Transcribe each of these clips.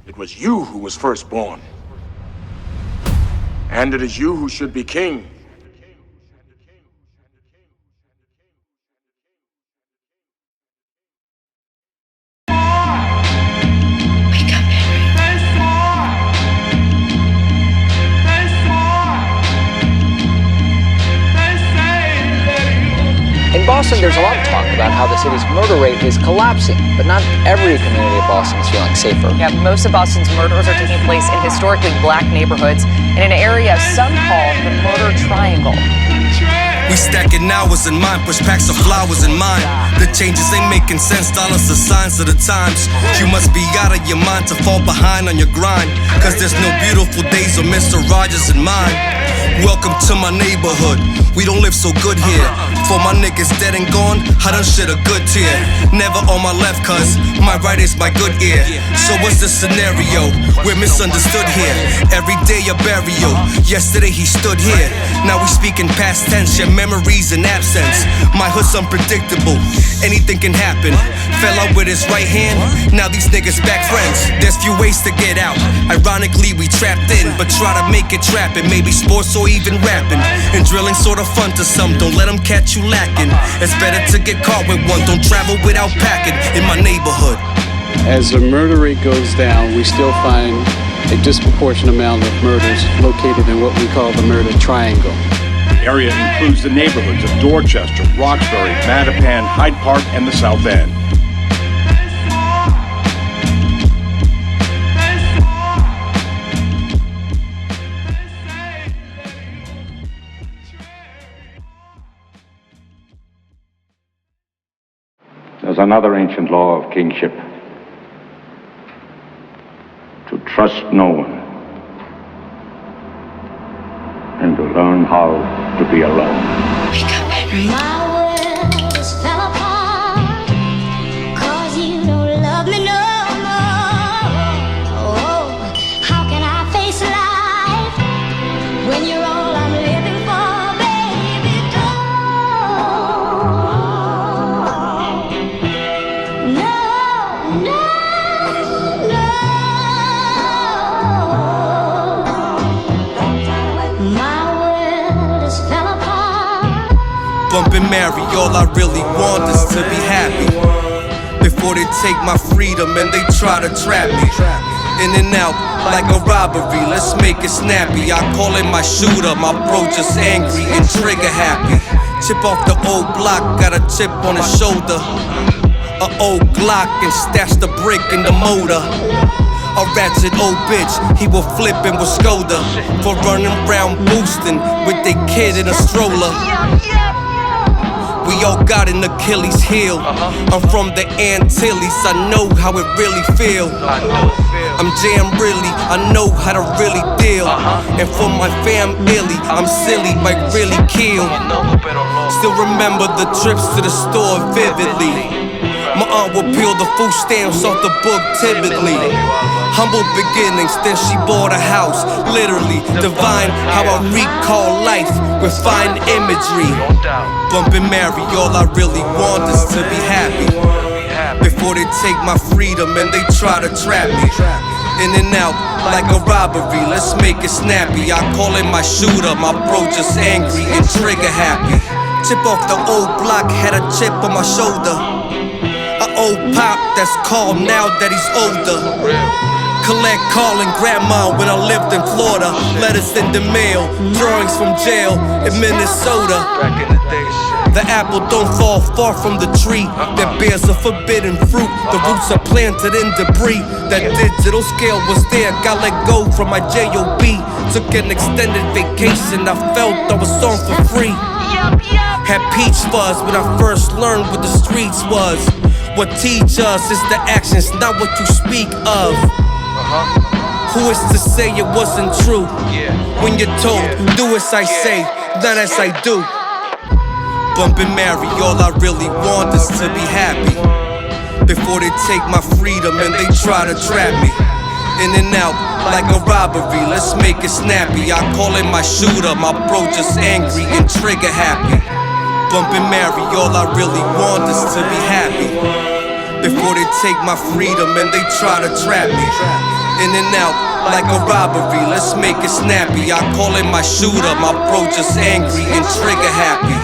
It was you who was first born. And it is you who should be king. In Boston, there's a lot of talk about how the city's murder rate is collapsing, but not every community of Boston is feeling safer. Yeah, most of Boston's murders are taking place in historically black neighborhoods in an area some call the murder triangle. We stacking hours in mine, push packs of flowers in mine. The changes ain't making sense, dollars are signs of the times. You must be out of your mind to fall behind on your grind, cause there's no beautiful days or Mr. Rogers in mine. Welcome to my neighborhood, we don't live so good here. For my niggas dead and gone, I done shed a good tear. Never on my left cause my right is my good ear. So what's the scenario? We're misunderstood here. Every day a burial, yesterday he stood here. Now we speak in past tense, share memories in absence. My hood's unpredictable, anything can happen. Fell out with his right hand, now these niggas back friends. There's few ways to get out, ironically we trapped in, but try to make it trapping. Maybe sports or even rapping. And drilling sorta fun to some, don't let them catch you lacking. It's better to get caught with one, don't travel without packing in my neighborhood. As the murder rate goes down, we still find a disproportionate amount of murders located in what we call the murder triangle. The area includes the neighborhoods of Dorchester, Roxbury, Mattapan, Hyde Park, and the South End. There's another ancient law of kingship: to trust no one and to learn how to be alone. My world just fell apart, 'cause you don't love me no more. Oh, how can I face life when you're all I'm living for, baby? Don't. No, no, no. My world just fell apart. Bumpin' Mary, all I really want is to be happy. Before they take my freedom and they try to trap me. In and out like a robbery, let's make it snappy. I call it my shooter, my bro just angry and trigger happy. Chip off the old block, got a chip on his shoulder. A old Glock and stash the brick in the motor. A ratchet old bitch, he will flip and will scold her for running around boosting with their kid in a stroller. We all got an Achilles heel. I'm from the Antilles, I know how it really feel. I'm jam really, I know how to really deal. And for my fam illy, I'm silly, might really kill. Still remember the trips to the store vividly. My aunt would peel the food stamps off the book typically. Humble beginnings, then she bought a house. Literally, divine how I recall life with fine imagery. Bumpin' Mary, all I really want is to be happy. Before they take my freedom and they try to trap me. In and out like a robbery, let's make it snappy. I call it my shooter, my bro just angry and trigger happy. Chip off the old block, had a chip on my shoulder. An old pop that's called now that he's older. Collect calling grandma when I lived in Florida. Letters in the mail, drawings from jail in Minnesota. The apple don't fall far from the tree that bears a forbidden fruit. The roots are planted in debris. That digital scale was there, got let go from my J.O.B. Took an extended vacation, I felt I was on for free. Had peach fuzz when I first learned what the streets was. What teach us is the actions, not what you speak of. Who is to say it wasn't true? When you're told, do as I say, not as I do. Bumpin' Mary, all I really want is to be happy. Before they take my freedom and they try to trap me. In and out like a robbery, let's make it snappy. I call it my shooter, my bro just angry and trigger happy. Bumpin' Mary, all I really want is to be happy. Before they take my freedom and they try to trap me. in and out like a robbery. Let's make it snappy. I call it my shooter. My bro just angry and trigger happy.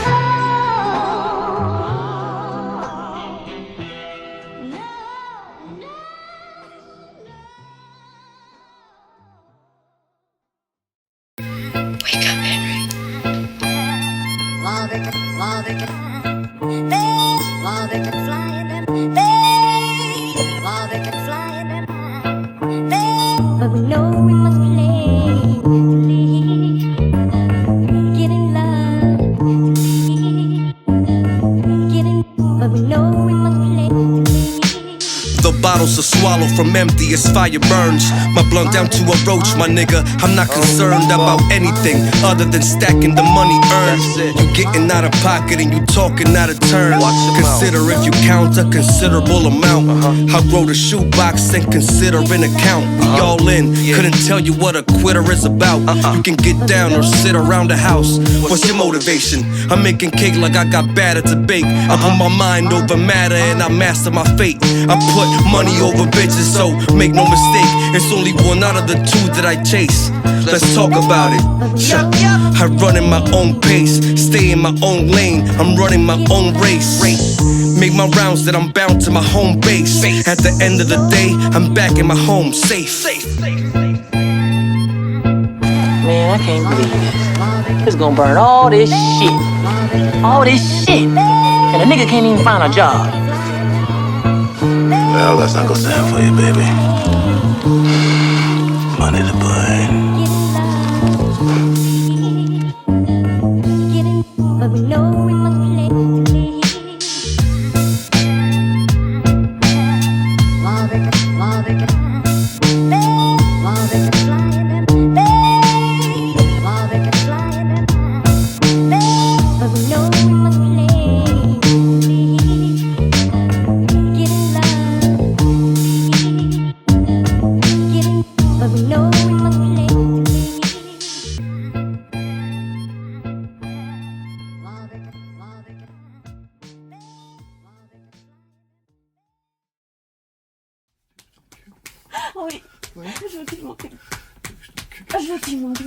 Bottles to swallow from empty as fire burns. My blunt down to a roach, my nigga. I'm not concerned about anything other than stacking the money earned. You getting out of pocket and you talking out of turn. Consider if you count a considerable amount. I wrote a shoebox and consider an account. We all in, couldn't tell you what a quitter is about. You can get down or sit around the house. What's your motivation? I'm making cake like I got batter to bake. I put my mind over matter and I master my fate. I put money over bitches, so make no mistake, it's only one out of the two that I chase. Let's talk about it. I run in my own pace, stay in my own lane, I'm running my own race. Make my rounds that I'm bound to my home base. At the end of the day, I'm back in my home safe. Man, I can't believe this. It's gonna burn all this shit. All this shit. And a nigga can't even find a job. Well, that's not gonna stand for you, baby. Money to burn. But we know we must play. While they can fly them, while they can fly them, but we know we must play. Oui, je t'y mon cul.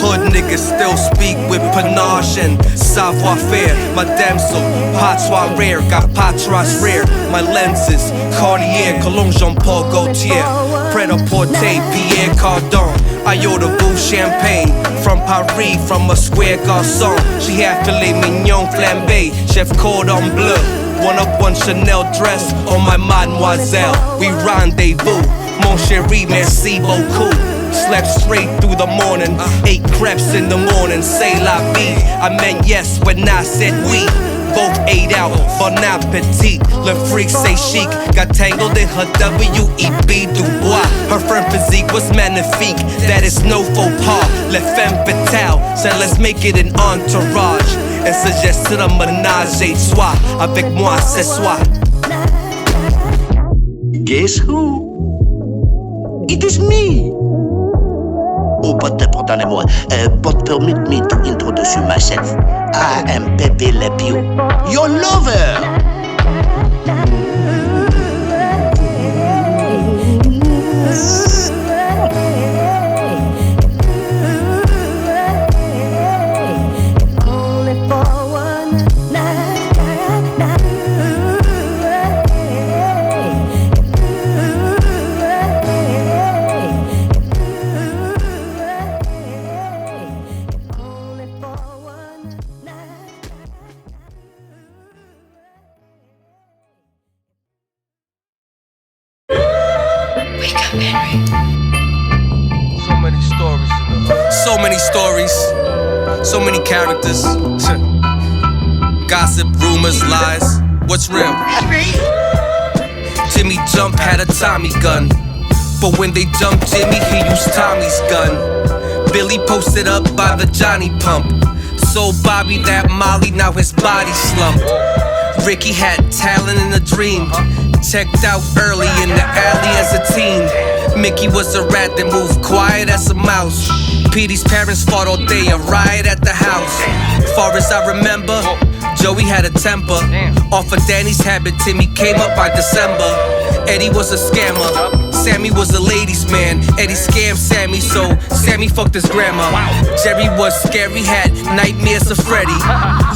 Hood niggas still speak with panache and savoir-faire. My damsel, patois rare, got patras rare. My lenses, Cartier, Cologne, Jean-Paul Gaultier, Pret-a-Porter, Pierre Cardin. I order Boo champagne from Paris, from a square garçon. She had filet mignon flambé, chef cordon bleu. One up one Chanel dress on my mademoiselle. We rendezvous, mon chéri, merci beaucoup. Slept straight through the morning, ate crepes in the morning, say la vie. I meant yes when I said we. Both ate out, bon appetit. Le freak say chic, got tangled in her W.E.B. Dubois. Her firm physique was magnifique, that is no faux pas. Le femme fatale, said let's make it an entourage. And suggest to the ménage à trois, avec moi ce soir. Guess who? It is me. Oh, but pardonnez-moi, but permit me to introduce myself. I am Pepe LePew, your lover. So many stories, so many characters. Gossip, rumors, lies. What's real? Jimmy Jump had a Tommy gun, but when they jumped Jimmy, he used Tommy's gun. Billy posted up by the Johnny pump, sold Bobby that Molly, now his body slumped. Ricky had talent and a dream, checked out early in the alley as a teen. Mickey was a rat that moved quiet as a mouse. Petey's parents fought all day, a riot at the house. Far as I remember, Joey had a temper. Off of Danny's habit, Timmy came up by December. Eddie was a scammer, Sammy was a ladies' man. Eddie scammed Sammy, so Sammy fucked his grandma. Jerry was scary, had nightmares of Freddy.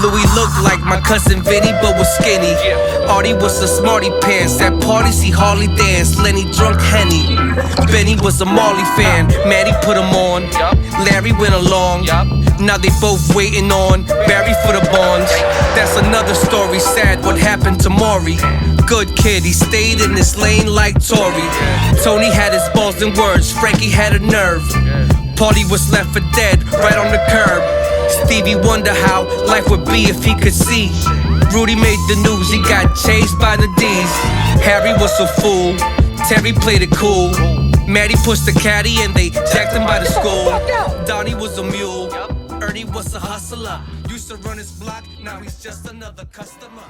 Louis looked like my cousin Vinny, but was skinny. Artie was a smarty pants, at parties he hardly danced. Lenny drunk Henny. Benny was a Marley fan, Maddie put him on. Larry went along, now they both waiting on Barry for the bonds. That's another story, sad what happened to Maury. Good kid, he stayed in his lane like Tory. Tony had his balls and words, Frankie had a nerve. Paulie was left for dead, right on the curb. Stevie wondered how life would be if he could see. Rudy made the news, he got chased by the D's. Harry was a fool, Terry played it cool. Maddie pushed the caddy and they jacked him by the school. Donnie was a mule, Ernie was a hustler. Used to run his block, now he's just another customer.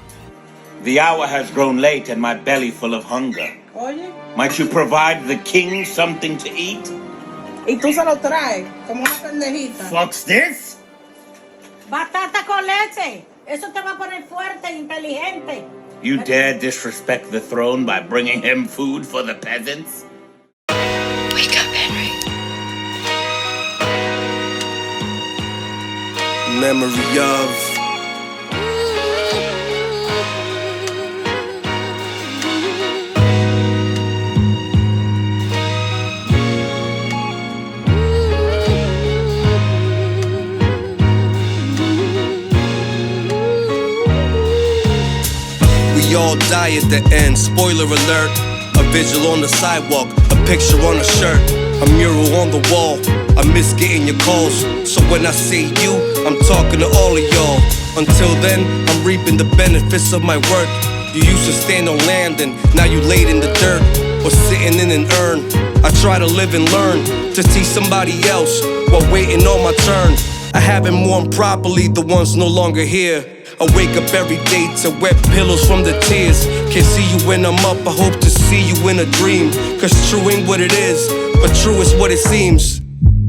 The hour has grown late and my belly full of hunger. Oye, Might you provide the king something to eat? y tú se lo traes como una pendejita. What's this? Batata con leche. Eso te va a poner fuerte e inteligente. You dare disrespect the throne by bringing him food for the peasants? Wake up, Henry. Memory of we all die at the end, spoiler alert. A vigil on the sidewalk, a picture on a shirt, a mural on the wall. I miss getting your calls, so when I say you, I'm talking to all of y'all. Until then, I'm reaping the benefits of my work. You used to stand on land and now you laid in the dirt, or sitting in an urn. I try to live and learn, to see somebody else while waiting on my turn. I haven't mourned properly the ones no longer here. I wake up every day to wet pillows from the tears. Can't see you when I'm up, I hope to see you in a dream. Cause true ain't what it is, but true is what it seems.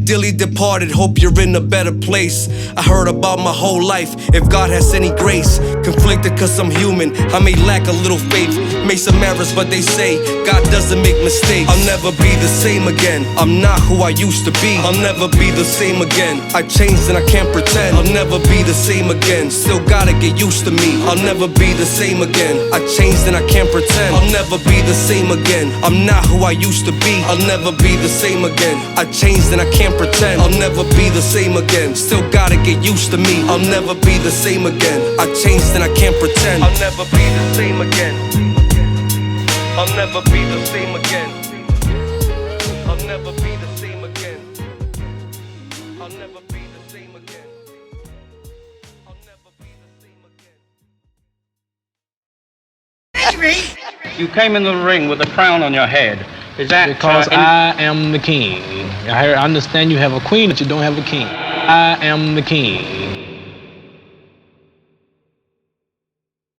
Dearly departed, hope you're in a better place. I heard about my whole life, if God has any grace. Conflicted cause I'm human, I may lack a little faith. Made some errors but they say, God doesn't make mistakes. I'll never be the same again, I'm not who I used to be. I'll never be the same again, I changed and I can't pretend. I'll never be the same again, still gotta get used to me. I'll never be the same again, I changed and I can't pretend. I'll never be the same again, I'm not who I used to be. I'll never be the same again, I changed and I can't pretend. I'll never be the same again, still gotta get used to me. I'll never be the same again, I changed and I can't pretend. I'll never be the same again, I'll never be the same again, I'll never be the same again, I'll never be the same again, I'll never be the same again. You came in the ring with a crown on your head. Is that because I am the king? I understand you have a queen, but you don't have a king. I am the king.